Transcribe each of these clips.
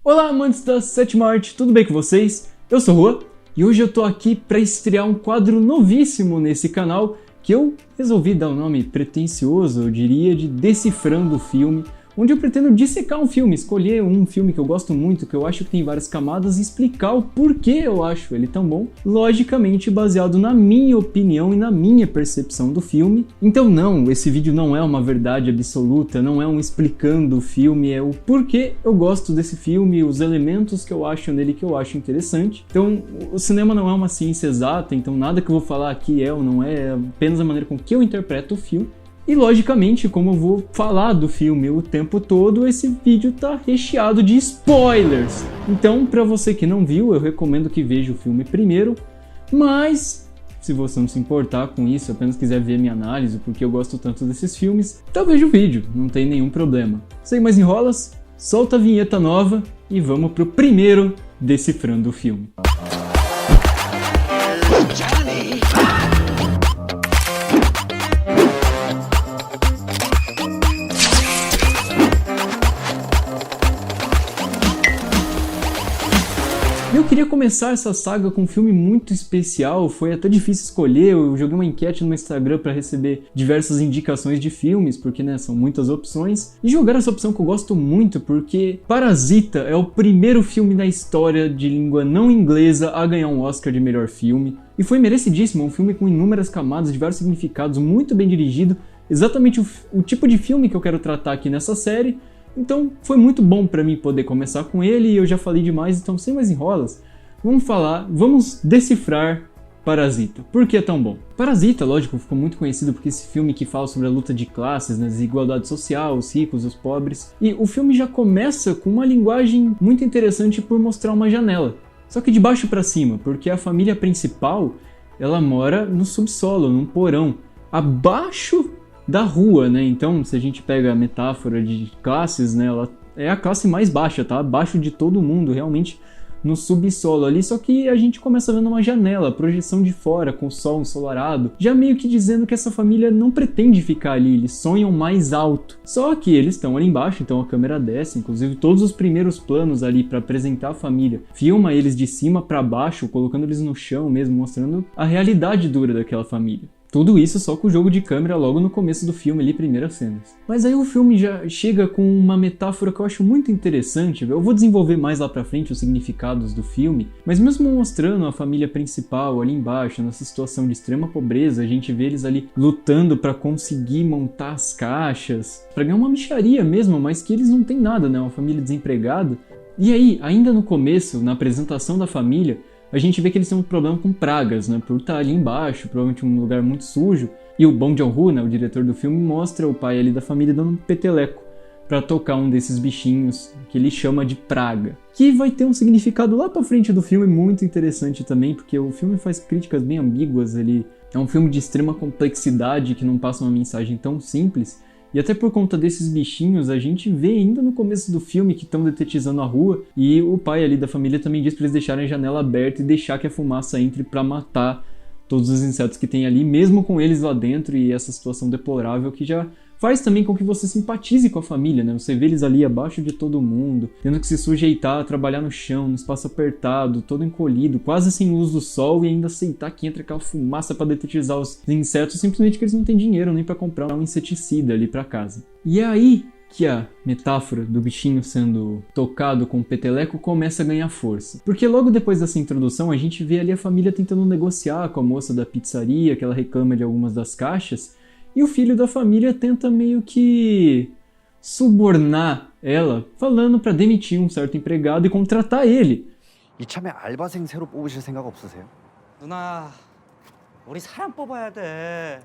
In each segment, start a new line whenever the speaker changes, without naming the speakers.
Olá, amantes da sétima arte, tudo bem com vocês? Eu sou o Rua e hoje eu tô aqui para estrear um quadro novíssimo nesse canal que eu resolvi dar um nome pretensioso, eu diria, de Decifrando o Filme, onde eu pretendo dissecar um filme, escolher um filme que eu gosto muito, que eu acho que tem várias camadas e explicar o porquê eu acho ele tão bom, logicamente baseado na minha opinião e na minha percepção do filme. Então não, esse vídeo não é uma verdade absoluta, não é um explicando o filme, é o porquê eu gosto desse filme, os elementos que eu acho nele que eu acho interessante. Então o cinema não é uma ciência exata, então nada que eu vou falar aqui é ou não é apenas a maneira com que eu interpreto o filme. E logicamente, como eu vou falar do filme o tempo todo, esse vídeo tá recheado de spoilers. Então, pra você que não viu, eu recomendo que veja o filme primeiro, mas se você não se importar com isso, apenas quiser ver minha análise, porque eu gosto tanto desses filmes, então veja o vídeo, não tem nenhum problema. Sem mais enrolas, solta a vinheta nova e vamos pro primeiro Decifrando o Filme. Eu queria começar essa saga com um filme muito especial, foi até difícil escolher, eu joguei uma enquete no meu Instagram para receber diversas indicações de filmes, porque são muitas opções, e jogaram essa opção que eu gosto muito, porque Parasita é o primeiro filme da história de língua não inglesa a ganhar um Oscar de melhor filme, e foi merecidíssimo, um filme com inúmeras camadas, diversos significados, muito bem dirigido, exatamente o tipo de filme que eu quero tratar aqui nessa série. Então foi muito bom pra mim poder começar com ele, e eu já falei demais, então sem mais enrolas, vamos decifrar Parasita. Por que é tão bom? Parasita, lógico, ficou muito conhecido porque esse filme que fala sobre a luta de classes, desigualdade social, os ricos, os pobres, e o filme já começa com uma linguagem muito interessante por mostrar uma janela, só que de baixo pra cima, porque a família principal, ela mora no subsolo, num porão, abaixo da rua, Então, se a gente pega a metáfora de classes, ela é a classe mais baixa, tá? Abaixo de todo mundo, realmente no subsolo ali, só que a gente começa vendo uma janela, projeção de fora, com o sol ensolarado, já meio que dizendo que essa família não pretende ficar ali, eles sonham mais alto. Só que eles estão ali embaixo, então a câmera desce, inclusive todos os primeiros planos ali para apresentar a família, filma eles de cima para baixo, colocando eles no chão mesmo, mostrando a realidade dura daquela família. Tudo isso só com o jogo de câmera logo no começo do filme ali, primeiras cenas. Mas aí o filme já chega com uma metáfora que eu acho muito interessante, eu vou desenvolver mais lá pra frente os significados do filme, mas mesmo mostrando a família principal ali embaixo, nessa situação de extrema pobreza, a gente vê eles ali lutando pra conseguir montar as caixas, pra ganhar uma mixaria mesmo, mas que eles não têm nada, uma família desempregada. E aí, ainda no começo, na apresentação da família, a gente vê que eles têm um problema com pragas, por estar ali embaixo, provavelmente um lugar muito sujo. E o Bong Joon-ho, o diretor do filme, mostra o pai ali da família dando um peteleco para tocar um desses bichinhos que ele chama de praga. Que vai ter um significado lá pra frente do filme muito interessante também, porque o filme faz críticas bem ambíguas, ele é um filme de extrema complexidade que não passa uma mensagem tão simples. E até por conta desses bichinhos, a gente vê ainda no começo do filme que estão detetizando a rua, e o pai ali da família também diz para eles deixarem a janela aberta e deixar que a fumaça entre para matar todos os insetos que tem ali, mesmo com eles lá dentro, e essa situação deplorável que já faz também com que você simpatize com a família, Você vê eles ali abaixo de todo mundo, tendo que se sujeitar a trabalhar no chão, no espaço apertado, todo encolhido, quase sem luz do sol, e ainda aceitar que entra aquela fumaça para detetizar os insetos, simplesmente porque eles não têm dinheiro nem para comprar um inseticida ali para casa. E é aí que a metáfora do bichinho sendo tocado com o peteleco começa a ganhar força. Porque logo depois dessa introdução, a gente vê ali a família tentando negociar com a moça da pizzaria, que ela reclama de algumas das caixas, e o filho da família tenta meio que subornar ela, falando para demitir um certo empregado e contratar ele.
이참에 알바생 새로 뽑으실 생각 없으세요?
누나, 우리 사람 뽑아야 돼.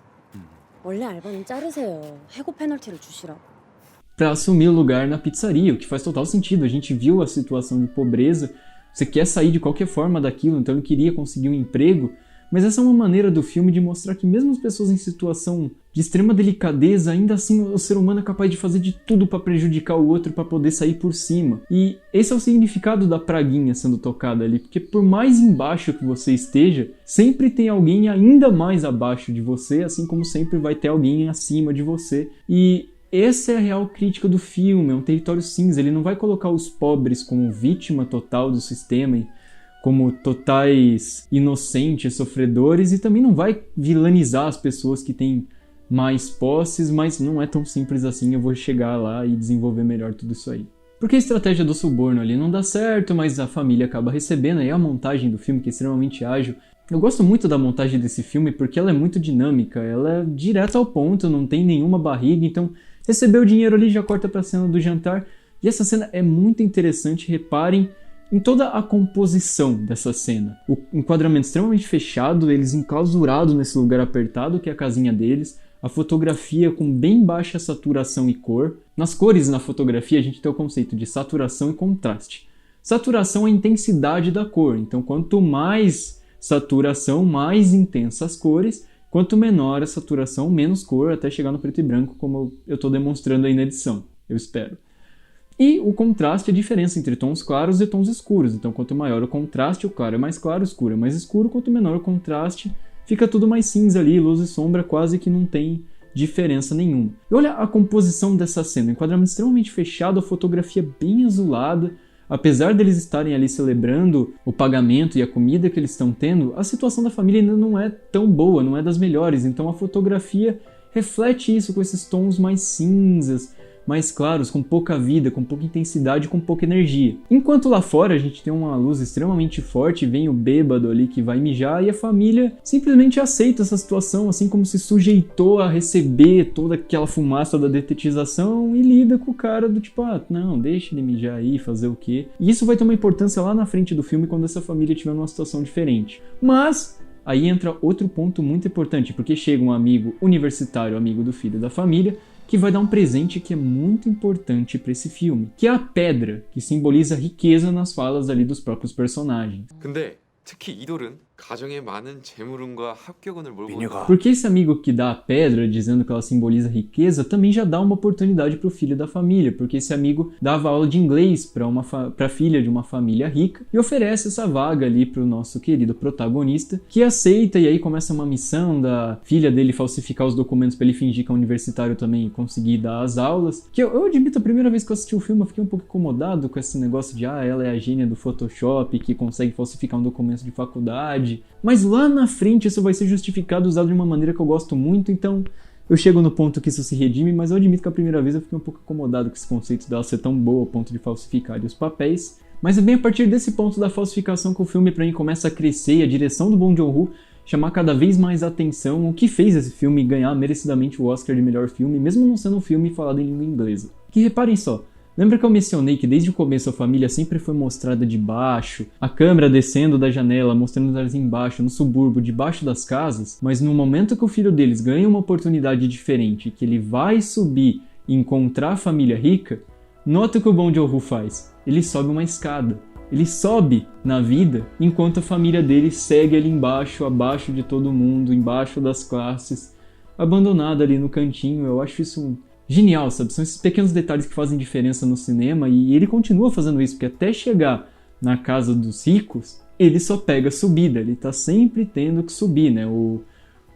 원래 알바는 자르세요. 해고 페널티를 주시라고.
Para assumir o lugar na pizzaria, o que faz total sentido. A gente viu a situação de pobreza, você quer sair de qualquer forma daquilo, então ele queria conseguir um emprego, mas essa é uma maneira do filme de mostrar que mesmo as pessoas em situação de extrema delicadeza, ainda assim o ser humano é capaz de fazer de tudo para prejudicar o outro para poder sair por cima. E esse é o significado da praguinha sendo tocada ali, porque por mais embaixo que você esteja, sempre tem alguém ainda mais abaixo de você, assim como sempre vai ter alguém acima de você. E essa é a real crítica do filme, é um território cinza, ele não vai colocar os pobres como vítima total do sistema e como totais inocentes, sofredores, e também não vai vilanizar as pessoas que têm mais posses, mas não é tão simples assim, eu vou chegar lá e desenvolver melhor tudo isso aí. Porque a estratégia do suborno ali não dá certo, mas a família acaba recebendo, aí a montagem do filme que é extremamente ágil. Eu gosto muito da montagem desse filme porque ela é muito dinâmica, ela é direta ao ponto, não tem nenhuma barriga, então recebeu o dinheiro ali, já corta pra cena do jantar, e essa cena é muito interessante, reparem em toda a composição dessa cena. O enquadramento extremamente fechado, eles enclausurados nesse lugar apertado que é a casinha deles, a fotografia com bem baixa saturação e cor. Nas cores na fotografia a gente tem o conceito de saturação e contraste. Saturação é a intensidade da cor, então quanto mais saturação, mais intensas as cores, quanto menor a saturação, menos cor, até chegar no preto e branco, como eu estou demonstrando aí na edição, eu espero. E o contraste é a diferença entre tons claros e tons escuros, então quanto maior o contraste, o claro é mais claro, o escuro é mais escuro, quanto menor o contraste, fica tudo mais cinza ali, luz e sombra quase que não tem diferença nenhuma. E olha a composição dessa cena, um enquadramento extremamente fechado, a fotografia bem azulada. Apesar deles estarem ali celebrando o pagamento e a comida que eles estão tendo, a situação da família ainda não é tão boa, não é das melhores, então a fotografia reflete isso com esses tons mais cinzas, mais claros, com pouca vida, com pouca intensidade, com pouca energia. Enquanto lá fora a gente tem uma luz extremamente forte, vem o bêbado ali que vai mijar e a família simplesmente aceita essa situação, assim como se sujeitou a receber toda aquela fumaça da detetização e lida com o cara do tipo, não, deixa ele mijar aí, fazer o quê? E isso vai ter uma importância lá na frente do filme quando essa família tiver numa situação diferente. Mas aí entra outro ponto muito importante, porque chega um amigo universitário, amigo do filho da família, que vai dar um presente que é muito importante para esse filme, que é a pedra, que simboliza riqueza nas falas ali dos próprios personagens.
근데 특히 이돌은 가정에 많은 재물운과 합격운을 몰고
민혁아.
Porque esse amigo que dá a pedra, dizendo que ela simboliza riqueza, também já dá uma oportunidade para o filho da família, porque esse amigo dava aula de inglês para a filha de uma família rica e oferece essa vaga ali para o nosso querido protagonista, que aceita, e aí começa uma missão da filha dele falsificar os documentos para ele fingir que é universitário também e conseguir dar as aulas. Que eu admito, a primeira vez que eu assisti o filme eu fiquei um pouco incomodado com esse negócio de ela é a gênia do Photoshop que consegue falsificar um documento de faculdade. Mas lá na frente isso vai ser justificado, usado de uma maneira que eu gosto muito, então eu chego no ponto que isso se redime, mas eu admito que a primeira vez eu fiquei um pouco incomodado com esse conceito dela ser tão boa ao ponto de falsificar ali os papéis. Mas é bem a partir desse ponto da falsificação que o filme pra mim começa a crescer e a direção do Bong Joon-ho chamar cada vez mais atenção, o que fez esse filme ganhar merecidamente o Oscar de melhor filme, mesmo não sendo um filme falado em língua inglesa. Que reparem só, lembra que eu mencionei que desde o começo a família sempre foi mostrada de baixo, a câmera descendo da janela, mostrando elas embaixo, no subúrbio, debaixo das casas, mas no momento que o filho deles ganha uma oportunidade diferente, que ele vai subir e encontrar a família rica, nota o que o Bong Joon-ho faz. Ele sobe uma escada. Ele sobe na vida enquanto a família dele segue ali embaixo, abaixo de todo mundo, embaixo das classes, abandonada ali no cantinho. Eu acho isso genial, sabe? São esses pequenos detalhes que fazem diferença no cinema e ele continua fazendo isso, porque até chegar na casa dos ricos, ele só pega subida, ele tá sempre tendo que subir, né? O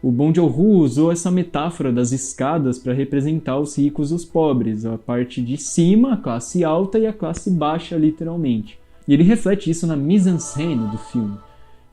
Bong Joon-ho usou essa metáfora das escadas para representar os ricos e os pobres, a parte de cima, a classe alta, e a classe baixa, literalmente. E ele reflete isso na mise-en-scène do filme,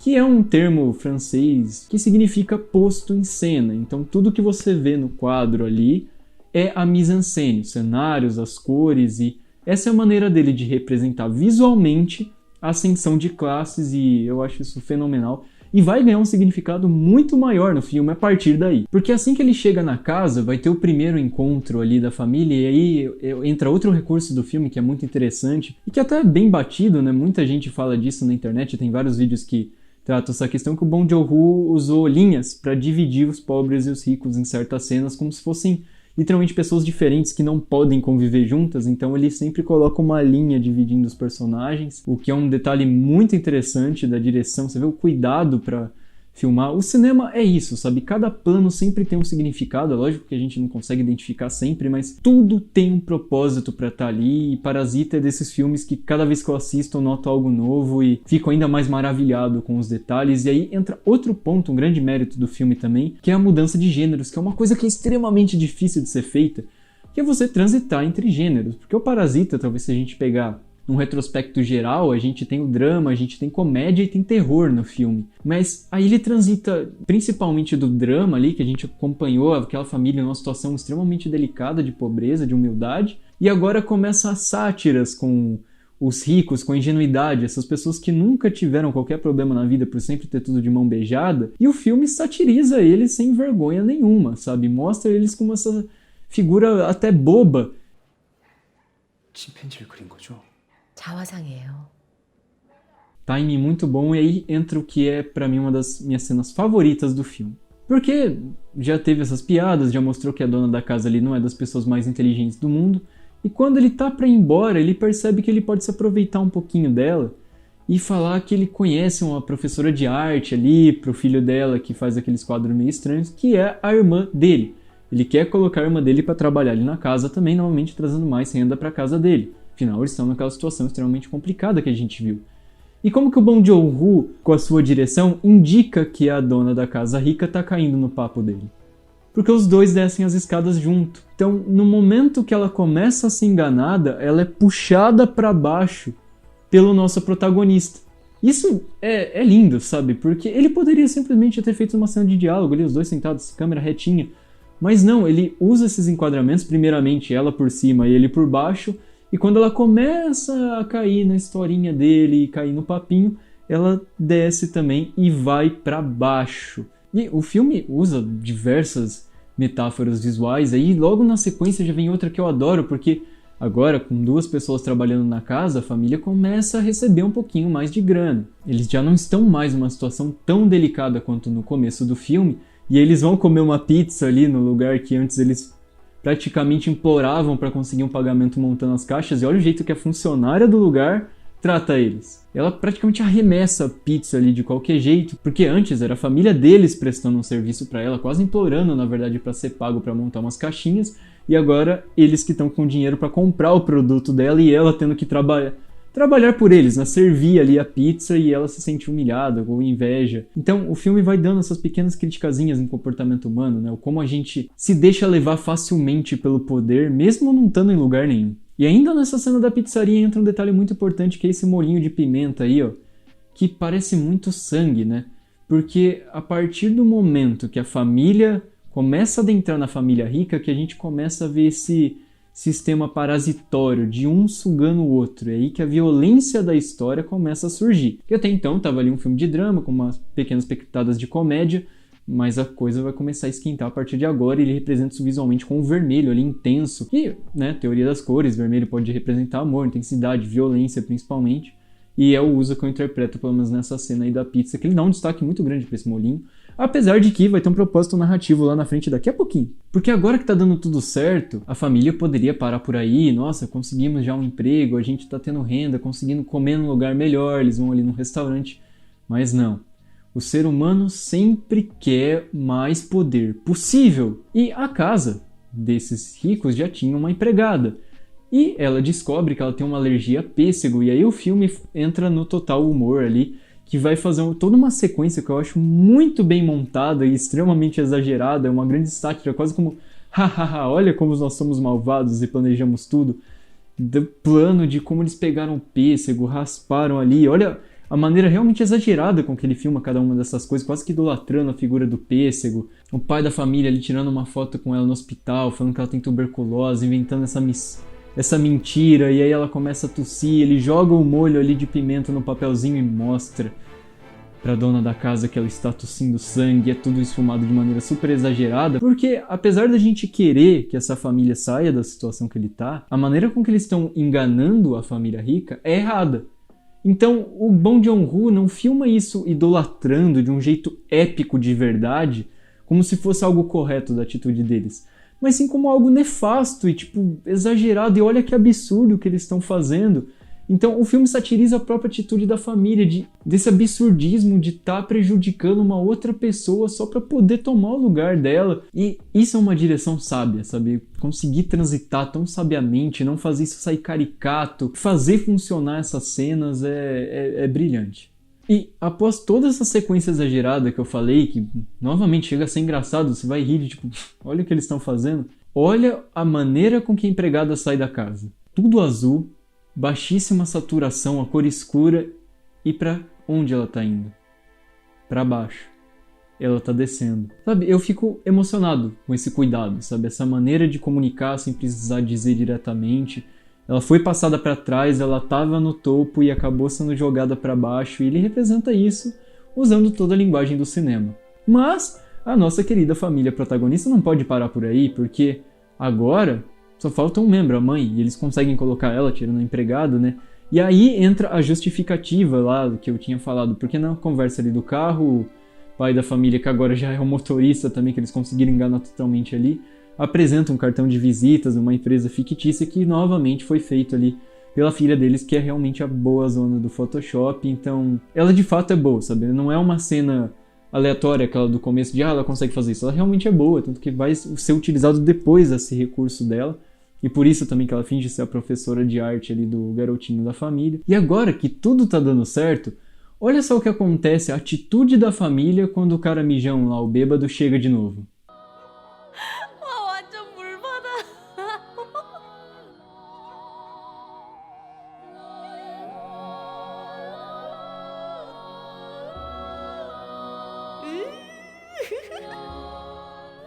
que é um termo francês que significa posto em cena. Então tudo que você vê no quadro ali é a mise-en-scène, os cenários, as cores, e essa é a maneira dele de representar visualmente a ascensão de classes, e eu acho isso fenomenal. E vai ganhar um significado muito maior no filme a partir daí. Porque assim que ele chega na casa, vai ter o primeiro encontro ali da família, e aí entra outro recurso do filme que é muito interessante, e que até é bem batido, né? Muita gente fala disso na internet, tem vários vídeos que tratam essa questão, que o Bong Joon-ho usou linhas para dividir os pobres e os ricos em certas cenas, como se fossem literalmente pessoas diferentes que não podem conviver juntas, então ele sempre coloca uma linha dividindo os personagens, o que é um detalhe muito interessante da direção. Você vê o cuidado para filmar. O cinema é isso, sabe? Cada plano sempre tem um significado, é lógico que a gente não consegue identificar sempre, mas tudo tem um propósito para estar ali, e Parasita é desses filmes que cada vez que eu assisto eu noto algo novo e fico ainda mais maravilhado com os detalhes. E aí entra outro ponto, um grande mérito do filme também, que é a mudança de gêneros, que é uma coisa que é extremamente difícil de ser feita, que é você transitar entre gêneros. Porque o Parasita, talvez se a gente pegar num retrospecto geral, a gente tem o drama, a gente tem comédia e tem terror no filme. Mas aí ele transita principalmente do drama ali, que a gente acompanhou aquela família numa situação extremamente delicada de pobreza, de humildade, e agora começa as sátiras com os ricos, com a ingenuidade, essas pessoas que nunca tiveram qualquer problema na vida por sempre ter tudo de mão beijada, e o filme satiriza eles sem vergonha nenhuma, sabe? Mostra eles como essa figura até boba.
침팬지를 그린 거죠?
자화상이에요.
Timing muito bom, e aí entra o que é pra mim uma das minhas cenas favoritas do filme. Porque já teve essas piadas, já mostrou que a dona da casa ali não é das pessoas mais inteligentes do mundo, e quando ele tá pra ir embora, ele percebe que ele pode se aproveitar um pouquinho dela e falar que ele conhece uma professora de arte ali pro filho dela que faz aqueles quadros meio estranhos, que é a irmã dele. Ele quer colocar a irmã dele pra trabalhar ali na casa também, novamente trazendo mais renda pra casa dele. Afinal, eles estão naquela situação extremamente complicada que a gente viu. E como que o Bong Joon-ho, com a sua direção, indica que a dona da casa rica tá caindo no papo dele? Porque os dois descem as escadas junto. Então, no momento que ela começa a ser enganada, ela é puxada para baixo pelo nosso protagonista. Isso é lindo, sabe? Porque ele poderia simplesmente ter feito uma cena de diálogo ali, os dois sentados, câmera retinha. Mas não, ele usa esses enquadramentos, primeiramente ela por cima e ele por baixo, e quando ela começa a cair na historinha dele e cair no papinho, ela desce também e vai para baixo. E o filme usa diversas metáforas visuais, aí logo na sequência já vem outra que eu adoro, porque agora com duas pessoas trabalhando na casa, a família começa a receber um pouquinho mais de grana. Eles já não estão mais numa situação tão delicada quanto no começo do filme, e eles vão comer uma pizza ali no lugar que antes eles praticamente imploravam para conseguir um pagamento montando as caixas, e olha o jeito que a funcionária do lugar trata eles. Ela praticamente arremessa a pizza ali de qualquer jeito, porque antes era a família deles prestando um serviço para ela, quase implorando, na verdade, para ser pago para montar umas caixinhas, e agora eles que estão com dinheiro para comprar o produto dela e ela tendo que trabalhar por eles, né? Servir ali a pizza, e ela se sente humilhada ou inveja. Então o filme vai dando essas pequenas criticazinhas em comportamento humano, né? Como a gente se deixa levar facilmente pelo poder, mesmo não estando em lugar nenhum. E ainda nessa cena da pizzaria entra um detalhe muito importante, que é esse molhinho de pimenta aí, ó, que parece muito sangue, né? Porque a partir do momento que a família começa a adentrar na família rica, que a gente começa a ver esse sistema parasitório de um sugando o outro. É aí que a violência da história começa a surgir. Que até então estava ali um filme de drama, com umas pequenas pitadas de comédia, mas a coisa vai começar a esquentar a partir de agora, e ele representa isso visualmente com o vermelho ali intenso. E, né, teoria das cores, vermelho pode representar amor, intensidade, violência principalmente. E é o uso que eu interpreto, pelo menos nessa cena aí da pizza, que ele dá um destaque muito grande para esse molhinho. Apesar de que vai ter um propósito narrativo lá na frente daqui a pouquinho. Porque agora que tá dando tudo certo, a família poderia parar por aí, nossa, conseguimos já um emprego, a gente tá tendo renda, conseguindo comer num lugar melhor, eles vão ali num restaurante. Mas não. O ser humano sempre quer mais poder possível. E a casa desses ricos já tinha uma empregada. E ela descobre que ela tem uma alergia a pêssego, e aí o filme entra no total humor ali, que vai fazer toda uma sequência que eu acho muito bem montada e extremamente exagerada, é uma grande sátira, quase como hahaha, olha como nós somos malvados e planejamos tudo. Do plano de como eles pegaram o pêssego, rasparam ali, olha a maneira realmente exagerada com que ele filma cada uma dessas coisas, quase que idolatrando a figura do pêssego. O pai da família ali tirando uma foto com ela no hospital, falando que ela tem tuberculose, inventando essa mentira, e aí ela começa a tossir, ele joga o molho ali de pimenta no papelzinho e mostra pra dona da casa que ela está tossindo sangue, é tudo esfumado de maneira super exagerada, porque apesar da gente querer que essa família saia da situação que ele tá, a maneira com que eles estão enganando a família rica é errada. Então o Bong Joon-ho não filma isso idolatrando de um jeito épico de verdade, como se fosse algo correto da atitude deles, mas sim como algo nefasto e tipo exagerado, e olha que absurdo o que eles estão fazendo. Então o filme satiriza a própria atitude da família, desse absurdismo de estar prejudicando uma outra pessoa só para poder tomar o lugar dela. E isso é uma direção sábia, sabe? Conseguir transitar tão sabiamente, não fazer isso sair caricato, fazer funcionar essas cenas é brilhante. E após toda essa sequência exagerada que eu falei, que novamente chega a ser engraçado, você vai rir de tipo, olha o que eles estão fazendo, Olha a maneira com que a empregada sai da casa. Tudo azul, baixíssima saturação, a cor escura, e pra onde ela tá indo? Pra baixo. Ela tá descendo. Sabe, eu fico emocionado com esse cuidado, sabe? Essa maneira de comunicar sem precisar dizer diretamente. Ela foi passada pra trás, ela tava no topo e acabou sendo jogada pra baixo, e ele representa isso usando toda a linguagem do cinema. Mas a nossa querida família protagonista não pode parar por aí, porque agora só falta um membro, a mãe, e eles conseguem colocar ela tirando a empregada, né? E aí entra a justificativa lá que eu tinha falado, porque na conversa ali do carro, o pai da família, que agora já é o motorista também, que eles conseguiram enganar totalmente ali, apresenta um cartão de visitas de uma empresa fictícia que novamente foi feito ali pela filha deles, que é realmente a boa zona do Photoshop. Então, ela de fato é boa, sabe? Não é uma cena aleatória, aquela do começo de ela consegue fazer isso. Ela realmente é boa, tanto que vai ser utilizado depois esse recurso dela. E por isso também que ela finge ser a professora de arte ali do garotinho da família. E agora que tudo tá dando certo, olha só o que acontece, a atitude da família quando o cara mijão lá, o bêbado, chega de novo.
와, 완전 물받아.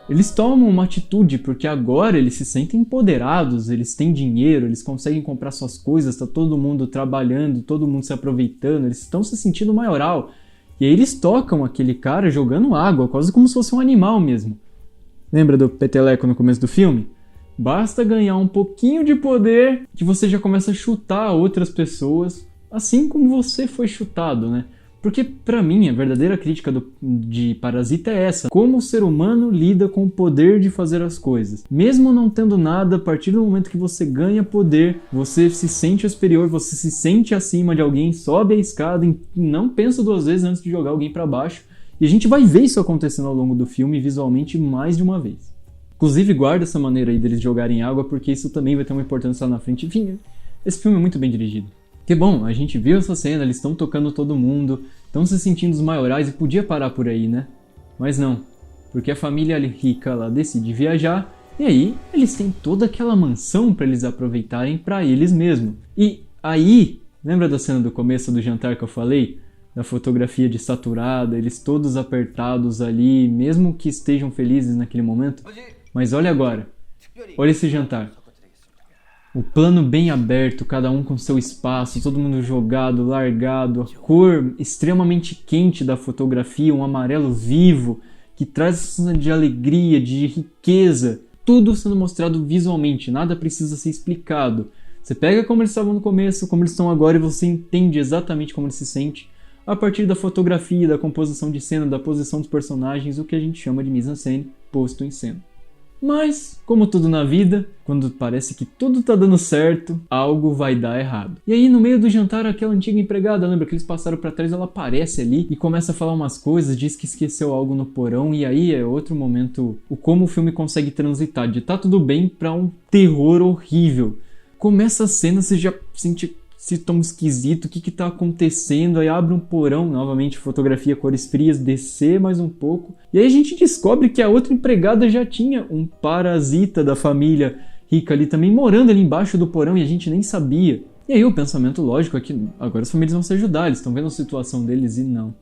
Eles tomam uma atitude porque agora eles se sentem empoderados, eles têm dinheiro, eles conseguem comprar suas coisas, tá todo mundo trabalhando, todo mundo se aproveitando, eles estão se sentindo maioral. E aí eles tocam aquele cara jogando água, quase como se fosse um animal mesmo. Lembra do peteleco no começo do filme? Basta ganhar um pouquinho de poder que você já começa a chutar outras pessoas, assim como você foi chutado, né? Porque, pra mim, a verdadeira crítica de Parasita é essa. Como o ser humano lida com o poder de fazer as coisas. Mesmo não tendo nada, a partir do momento que você ganha poder, você se sente superior, você se sente acima de alguém, sobe a escada e não pensa duas vezes antes de jogar alguém pra baixo. E a gente vai ver isso acontecendo ao longo do filme, visualmente, mais de uma vez. Inclusive, guarda essa maneira aí deles jogarem água, porque isso também vai ter uma importância lá na frente. Enfim, esse filme é muito bem dirigido. Que bom, a gente viu essa cena, eles estão tocando todo mundo, estão se sentindo os maiorais e podia parar por aí, né? Mas não, porque a família rica lá decide viajar e aí eles têm toda aquela mansão para eles aproveitarem para eles mesmos. E aí, lembra da cena do começo do jantar que eu falei? Da fotografia de saturada, eles todos apertados ali, mesmo que estejam felizes naquele momento? Mas olha agora, olha esse jantar. O plano bem aberto, cada um com seu espaço, todo mundo jogado, largado, a cor extremamente quente da fotografia, um amarelo vivo, que traz essa sensação de alegria, de riqueza, tudo sendo mostrado visualmente, nada precisa ser explicado. Você pega como eles estavam no começo, como eles estão agora e você entende exatamente como ele se sente, a partir da fotografia, da composição de cena, da posição dos personagens, o que a gente chama de mise-en-scène, posto em cena. Mas, como tudo na vida, quando parece que tudo tá dando certo, algo vai dar errado. E aí, no meio do jantar, aquela antiga empregada, lembra que eles passaram pra trás, ela aparece ali e começa a falar umas coisas, diz que esqueceu algo no porão, e aí é outro momento, como o filme consegue transitar de tá tudo bem pra um terror horrível. Começa a cena, você já sente esse tom esquisito, o que tá acontecendo, aí abre um porão, novamente fotografia cores frias, descer mais um pouco, e aí a gente descobre que a outra empregada já tinha um parasita da família rica ali também, morando ali embaixo do porão, e a gente nem sabia. E aí o pensamento lógico é que agora as famílias vão se ajudar, eles estão vendo a situação deles, e não.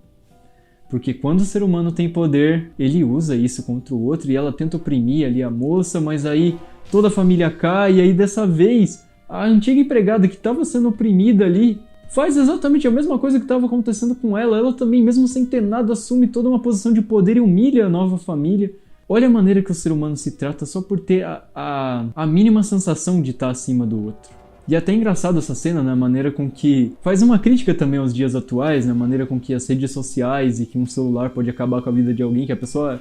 Porque quando o ser humano tem poder, ele usa isso contra o outro, e ela tenta oprimir ali a moça, mas aí toda a família cai, e aí dessa vez a antiga empregada que estava sendo oprimida ali faz exatamente a mesma coisa que estava acontecendo com ela. Ela também, mesmo sem ter nada, assume toda uma posição de poder e humilha a nova família. Olha a maneira que o ser humano se trata só por ter a mínima sensação de estar acima do outro. E é até engraçado essa cena, né? A maneira com que faz uma crítica também aos dias atuais, né? A maneira com que as redes sociais e que um celular pode acabar com a vida de alguém, que a pessoa,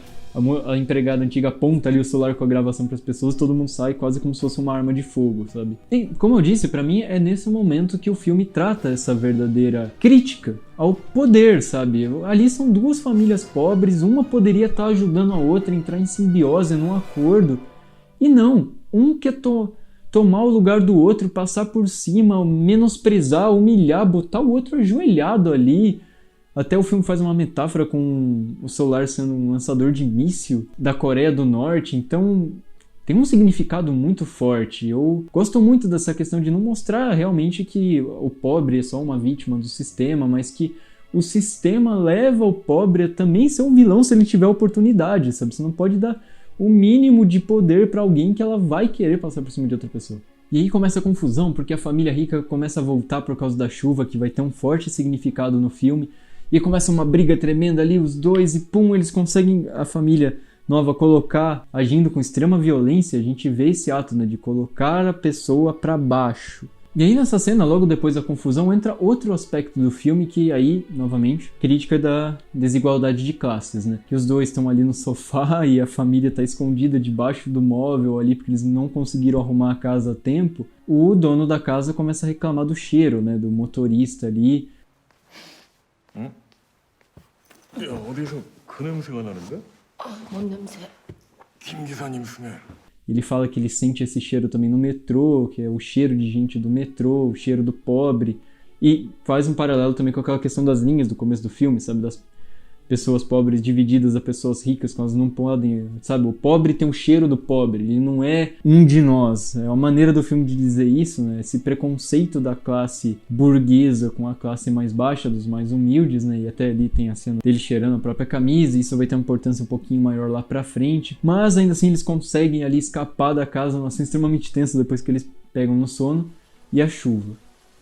a empregada antiga aponta ali o celular com a gravação para as pessoas, todo mundo sai quase como se fosse uma arma de fogo, sabe? E, como eu disse, para mim é nesse momento que o filme trata essa verdadeira crítica ao poder, sabe? Ali são duas famílias pobres, uma poderia estar ajudando a outra a entrar em simbiose, num acordo, e não, um quer tomar o lugar do outro, passar por cima, menosprezar, humilhar, botar o outro ajoelhado ali. Até o filme faz uma metáfora com o celular sendo um lançador de míssil da Coreia do Norte. Então, tem um significado muito forte. Eu gosto muito dessa questão de não mostrar realmente que o pobre é só uma vítima do sistema, mas que o sistema leva o pobre a também ser um vilão se ele tiver oportunidade, sabe? Você não pode dar o mínimo de poder pra alguém que ela vai querer passar por cima de outra pessoa. E aí começa a confusão, porque a família rica começa a voltar por causa da chuva, que vai ter um forte significado no filme, e começa uma briga tremenda ali, os dois, e pum, eles conseguem, a família nova, colocar, agindo com extrema violência. A gente vê esse ato, né, de colocar a pessoa pra baixo. E aí nessa cena, logo depois da confusão, entra outro aspecto do filme que aí, novamente, crítica da desigualdade de classes, né? Que os dois estão ali no sofá e a família tá escondida debaixo do móvel ali porque eles não conseguiram arrumar a casa a tempo. O dono da casa começa a reclamar do cheiro, né? Do motorista ali.
야, 어디서 그 냄새가 나는데?
뭔 냄새?
김 기사님 스멜.
Ele fala que ele sente esse cheiro também no metrô, que é o cheiro de gente do metrô, o cheiro do pobre. E faz um paralelo também com aquela questão das linhas do começo do filme, sabe? Das pessoas pobres divididas a pessoas ricas, que elas não podem, sabe? O pobre tem o cheiro do pobre, ele não é um de nós. É uma maneira do filme de dizer isso, né? Esse preconceito da classe burguesa com a classe mais baixa, dos mais humildes, né? E até ali tem a cena dele cheirando a própria camisa, e isso vai ter uma importância um pouquinho maior lá pra frente. Mas ainda assim eles conseguem ali escapar da casa, uma cena extremamente tensa depois que eles pegam no sono. E a chuva.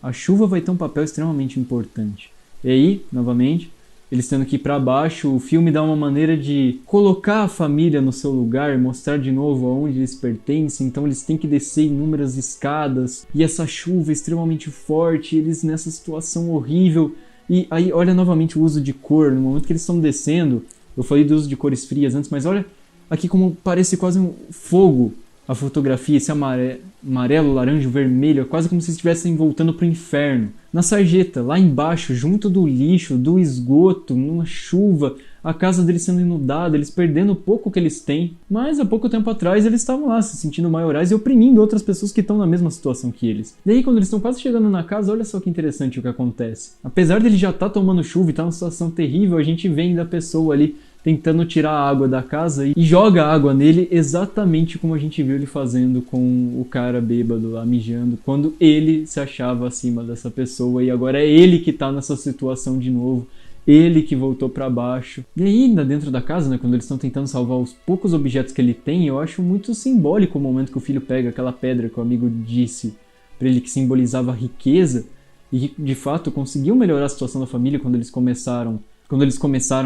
A chuva vai ter um papel extremamente importante. E aí, novamente, eles tendo que ir pra baixo, o filme dá uma maneira de colocar a família no seu lugar, mostrar de novo aonde eles pertencem, então eles têm que descer inúmeras escadas, e essa chuva é extremamente forte, eles nessa situação horrível, e aí olha novamente o uso de cor, no momento que eles estão descendo, eu falei do uso de cores frias antes, mas olha aqui como parece quase um fogo a fotografia, esse amarelo, laranja, vermelho, é quase como se estivessem voltando pro inferno. Na sarjeta, lá embaixo, junto do lixo, do esgoto, numa chuva, a casa deles sendo inundada, eles perdendo o pouco que eles têm. Mas há pouco tempo atrás eles estavam lá se sentindo maiorais e oprimindo outras pessoas que estão na mesma situação que eles. E aí quando eles estão quase chegando na casa, olha só que interessante o que acontece. Apesar dele já estar tomando chuva e estar numa situação terrível, a gente vê ainda a pessoa ali tentando tirar a água da casa e joga água nele exatamente como a gente viu ele fazendo com o cara bêbado lá mijando, quando ele se achava acima dessa pessoa e agora é ele que tá nessa situação de novo, ele que voltou pra baixo. E aí, ainda dentro da casa, né, quando eles estão tentando salvar os poucos objetos que ele tem, eu acho muito simbólico o momento que o filho pega aquela pedra que o amigo disse pra ele que simbolizava a riqueza e de fato conseguiu melhorar a situação da família quando eles começaram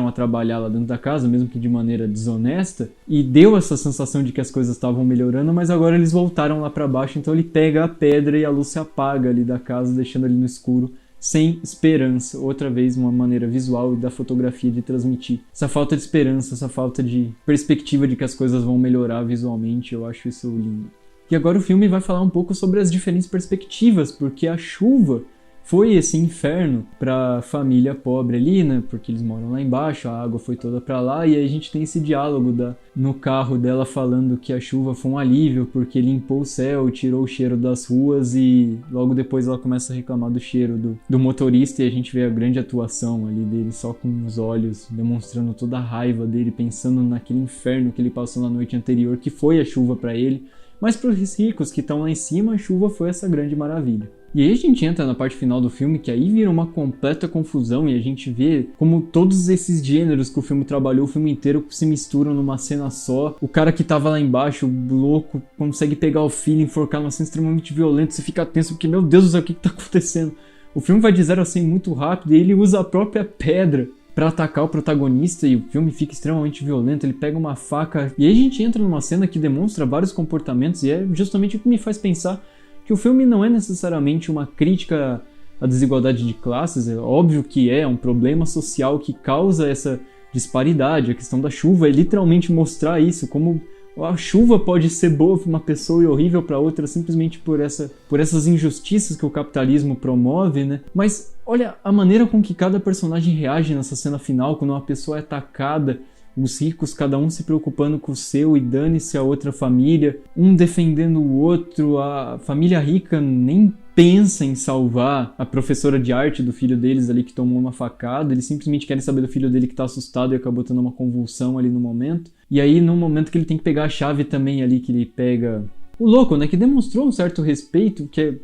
a trabalhar lá dentro da casa, mesmo que de maneira desonesta, e deu essa sensação de que as coisas estavam melhorando, mas agora eles voltaram lá pra baixo, então ele pega a pedra e a luz se apaga ali da casa, deixando ele no escuro, sem esperança. Outra vez uma maneira visual e da fotografia de transmitir essa falta de esperança, essa falta de perspectiva de que as coisas vão melhorar visualmente. Eu acho isso lindo. E agora o filme vai falar um pouco sobre as diferentes perspectivas, porque a chuva foi esse inferno pra família pobre ali, né? Porque eles moram lá embaixo, a água foi toda pra lá, e aí a gente tem esse diálogo no carro dela falando que a chuva foi um alívio porque limpou o céu, tirou o cheiro das ruas, e logo depois ela começa a reclamar do cheiro do motorista, e a gente vê a grande atuação ali dele só com os olhos, demonstrando toda a raiva dele, pensando naquele inferno que ele passou na noite anterior, que foi a chuva pra ele. Mas para os ricos que estão lá em cima, a chuva foi essa grande maravilha. E aí a gente entra na parte final do filme, que aí vira uma completa confusão, e a gente vê como todos esses gêneros que o filme trabalhou o filme inteiro se misturam numa cena só. O cara que tava lá embaixo, louco, consegue pegar o filho e enforcar numa cena extremamente violenta, você fica tenso porque, meu Deus do céu, o que tá acontecendo? O filme vai de 0 a 100 muito rápido, e ele usa a própria pedra pra atacar o protagonista, e o filme fica extremamente violento, ele pega uma faca, e aí a gente entra numa cena que demonstra vários comportamentos, e é justamente o que me faz pensar que o filme não é necessariamente uma crítica à desigualdade de classes. É óbvio que é um problema social que causa essa disparidade. A questão da chuva é literalmente mostrar isso, como a chuva pode ser boa para uma pessoa e horrível para outra simplesmente por essas injustiças que o capitalismo promove, né? Mas olha a maneira com que cada personagem reage nessa cena final, quando uma pessoa é atacada, os ricos, cada um se preocupando com o seu e dane-se a outra família, um defendendo o outro, a família rica nem pensa em salvar a professora de arte do filho deles ali que tomou uma facada, eles simplesmente querem saber do filho dele que tá assustado e acabou tendo uma convulsão ali no momento. E aí, no momento que ele tem que pegar a chave também ali, que ele pega... O louco, né, que demonstrou um certo respeito, que é...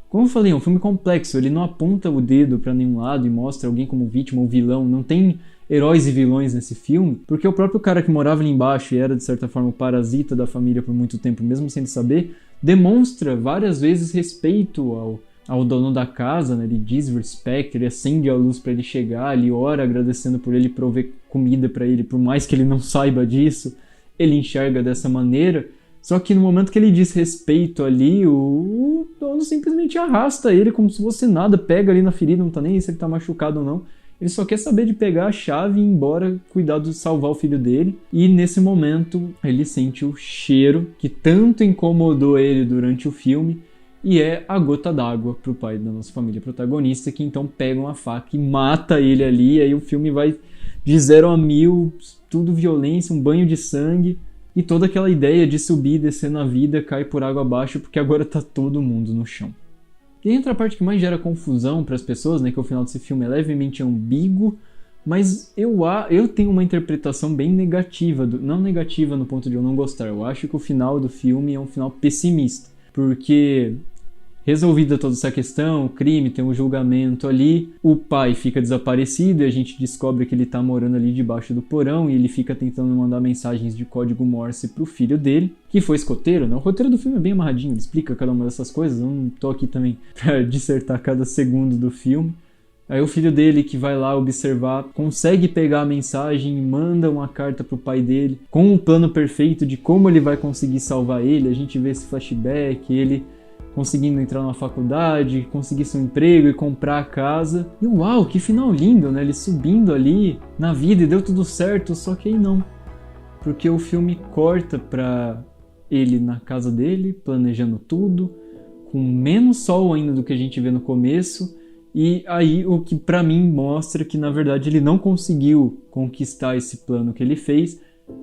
Como eu falei, é um filme complexo, ele não aponta o dedo pra nenhum lado e mostra alguém como vítima ou vilão, não tem heróis e vilões nesse filme, porque o próprio cara que morava ali embaixo e era, de certa forma, o parasita da família por muito tempo, mesmo sem ele saber, demonstra várias vezes respeito ao dono da casa, né? Ele diz respect, ele acende a luz para ele chegar, ele ora agradecendo por ele prover comida para ele, por mais que ele não saiba disso, ele enxerga dessa maneira. Só que no momento que ele diz respeito ali, o dono simplesmente arrasta ele como se fosse nada, pega ali na ferida, não tá nem aí se ele tá machucado ou não. Ele só quer saber de pegar a chave e ir embora, cuidar de salvar o filho dele. E nesse momento ele sente o cheiro que tanto incomodou ele durante o filme, e é a gota d'água pro pai da nossa família protagonista, que então pega uma faca e mata ele ali. E aí o filme vai de 0 a 1000, tudo violência, um banho de sangue. E toda aquela ideia de subir e descer na vida cai por água abaixo, porque agora tá todo mundo no chão. E entra a parte que mais gera confusão para as pessoas, né, que o final desse filme é levemente ambíguo, mas eu tenho uma interpretação bem negativa, não negativa no ponto de eu não gostar, eu acho que o final do filme é um final pessimista, porque resolvida toda essa questão, o crime, tem um julgamento ali, o pai fica desaparecido e a gente descobre que ele está morando ali debaixo do porão e ele fica tentando mandar mensagens de código Morse pro filho dele, que foi escoteiro, né? O roteiro do filme é bem amarradinho, ele explica cada uma dessas coisas, eu não tô aqui também pra dissertar cada segundo do filme. Aí o filho dele, que vai lá observar, consegue pegar a mensagem e manda uma carta pro pai dele com um plano perfeito de como ele vai conseguir salvar ele. A gente vê esse flashback, ele conseguindo entrar numa faculdade, conseguir seu emprego e comprar a casa. E uau, que final lindo, né? Ele subindo ali na vida e deu tudo certo, só que aí não. Porque o filme corta pra ele na casa dele, planejando tudo, com menos sol ainda do que a gente vê no começo. E aí o que pra mim mostra que na verdade ele não conseguiu conquistar esse plano que ele fez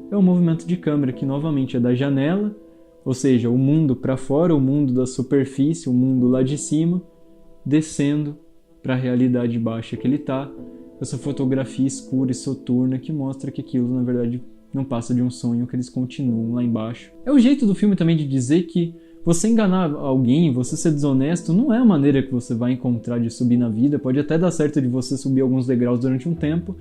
é o movimento de câmera, que novamente é da janela, ou seja, o mundo para fora, o mundo da superfície, o mundo lá de cima, descendo para a realidade baixa que ele está, essa fotografia escura e soturna que mostra que aquilo, na verdade, não passa de um sonho, que eles continuam lá embaixo. É o jeito do filme também de dizer que você enganar alguém, você ser desonesto, não é a maneira que você vai encontrar de subir na vida. Pode até dar certo de você subir alguns degraus durante um tempo,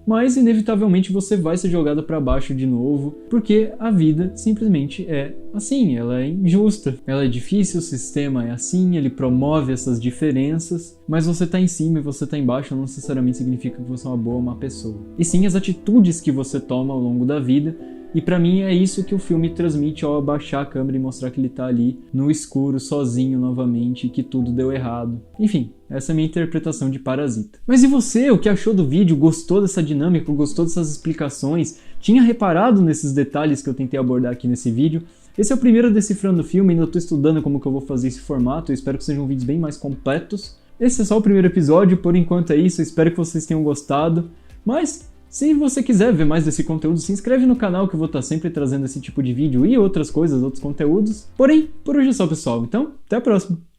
mas inevitavelmente você vai ser jogado para baixo de novo, porque a vida simplesmente é assim, ela é injusta, ela é difícil, o sistema é assim, ele promove essas diferenças, mas você tá em cima e você tá embaixo não necessariamente significa que você é uma boa ou má pessoa. E sim as atitudes que você toma ao longo da vida. E pra mim é isso que o filme transmite ao abaixar a câmera e mostrar que ele tá ali no escuro, sozinho novamente, e que tudo deu errado. Enfim, essa é a minha interpretação de Parasita. Mas e você? O que achou do vídeo? Gostou dessa dinâmica? Gostou dessas explicações? Tinha reparado nesses detalhes que eu tentei abordar aqui nesse vídeo? Esse é o primeiro Decifrando o Filme, ainda tô estudando como que eu vou fazer esse formato, eu espero que sejam vídeos bem mais completos. Esse é só o primeiro episódio, por enquanto é isso, eu espero que vocês tenham gostado. Mas se você quiser ver mais desse conteúdo, se inscreve no canal que eu vou estar sempre trazendo esse tipo de vídeo e outras coisas, outros conteúdos. Porém, por hoje é só, pessoal. Então, até a próxima!